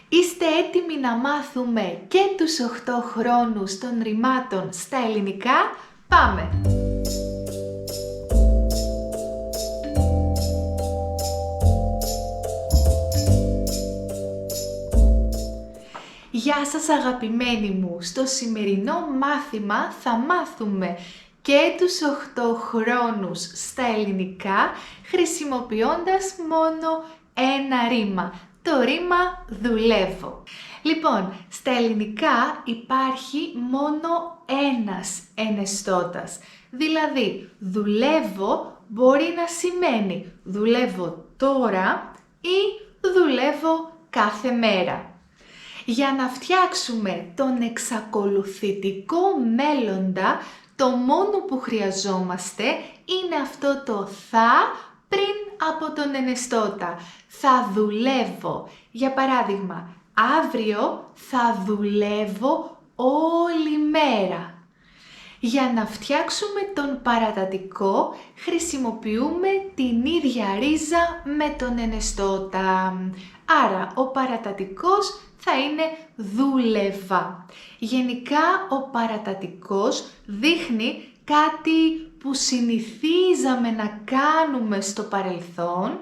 Είστε έτοιμοι να μάθουμε και τους 8 χρόνους των ρημάτων στα ελληνικά? Πάμε! Γεια σας αγαπημένοι μου! Στο σημερινό μάθημα θα μάθουμε και τους 8 χρόνους στα ελληνικά χρησιμοποιώντας μόνο ένα ρήμα. Το ρήμα δουλεύω. Λοιπόν, στα ελληνικά υπάρχει μόνο ένας ενεστώτας. Δηλαδή, δουλεύω μπορεί να σημαίνει δουλεύω τώρα ή δουλεύω κάθε μέρα. Για να φτιάξουμε τον εξακολουθητικό μέλλοντα, το μόνο που χρειαζόμαστε είναι αυτό το θα πριν από τον ενεστώτα. Θα δουλεύω. Για παράδειγμα, αύριο θα δουλεύω όλη μέρα. Για να φτιάξουμε τον παρατατικό, χρησιμοποιούμε την ίδια ρίζα με τον ενεστώτα. Άρα, ο παρατατικός θα είναι δούλευα. Γενικά, ο παρατατικός δείχνει κάτι που συνηθίζαμε να κάνουμε στο παρελθόν,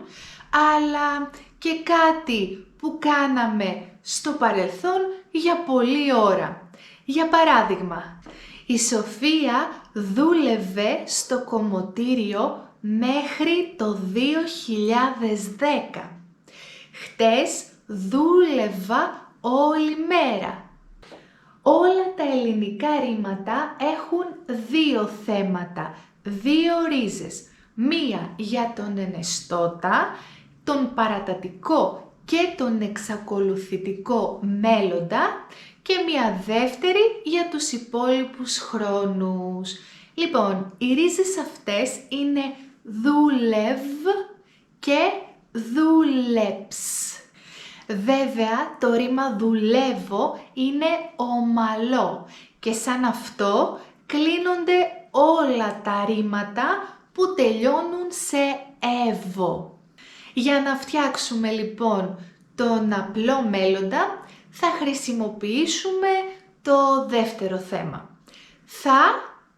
αλλά και κάτι που κάναμε στο παρελθόν για πολλή ώρα. Για παράδειγμα, η Σοφία δούλευε στο κομμωτήριο μέχρι το 2010. Χτες δούλευα όλη μέρα. Όλα τα ελληνικά ρήματα έχουν δύο θέματα, δύο ρίζες. Μία για τον ενεστώτα, τον παρατατικό και τον εξακολουθητικό μέλλοντα και μία δεύτερη για τους υπόλοιπους χρόνους. Λοιπόν, οι ρίζες αυτές είναι δούλευ και δούλεψ. Βέβαια, το ρήμα δουλεύω είναι ομαλό και σαν αυτό κλείνονται όλα τα ρήματα που τελειώνουν σε εύω. Για να φτιάξουμε λοιπόν τον απλό μέλλοντα, θα χρησιμοποιήσουμε το δεύτερο θέμα. Θα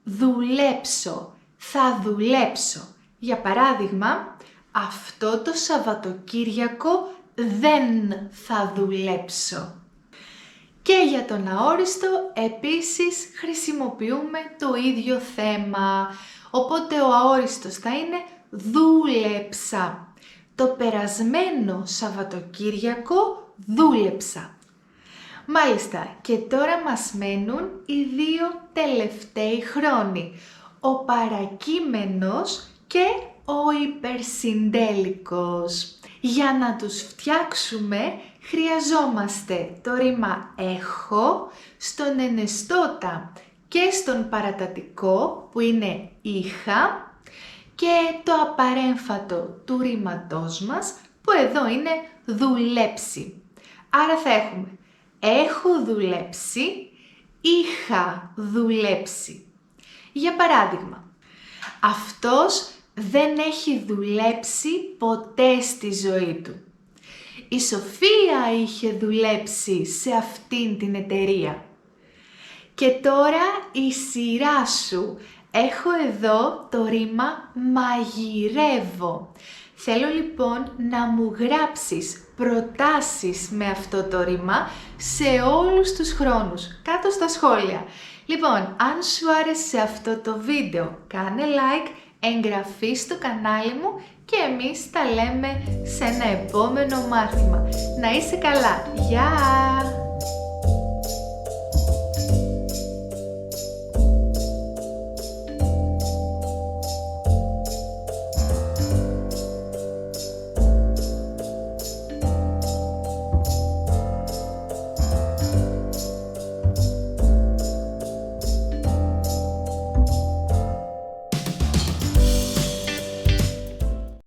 δουλέψω, θα δουλέψω. Για παράδειγμα, αυτό το Σαββατοκύριακο δεν θα δουλέψω. Και για τον αόριστο επίσης χρησιμοποιούμε το ίδιο θέμα. Οπότε ο αόριστος θα είναι δούλεψα. Το περασμένο Σαββατοκύριακο δούλεψα. Μάλιστα, και τώρα μας μένουν οι δύο τελευταίοι χρόνοι. Ο παρακείμενος και ο υπερσυντέλικος. Για να τους φτιάξουμε χρειαζόμαστε το ρήμα έχω στον ενεστώτα και στον παρατατικό που είναι είχα και το απαρέμφατο του ρήματός μας που εδώ είναι δουλέψει. Άρα θα έχουμε έχω δουλέψει, είχα δουλέψει. Για παράδειγμα, αυτός δεν έχει δουλέψει ποτέ στη ζωή του. Η Σοφία είχε δουλέψει σε αυτήν την εταιρεία. Και τώρα η σειρά σου. Έχω εδώ το ρήμα μαγειρεύω. Θέλω λοιπόν να μου γράψεις προτάσεις με αυτό το ρήμα σε όλους τους χρόνους, κάτω στα σχόλια. Λοιπόν, αν σου άρεσε αυτό το βίντεο, κάνε like, εγγραφή στο κανάλι μου και εμείς τα λέμε σε ένα επόμενο μάθημα. Να είσαι καλά! Γεια!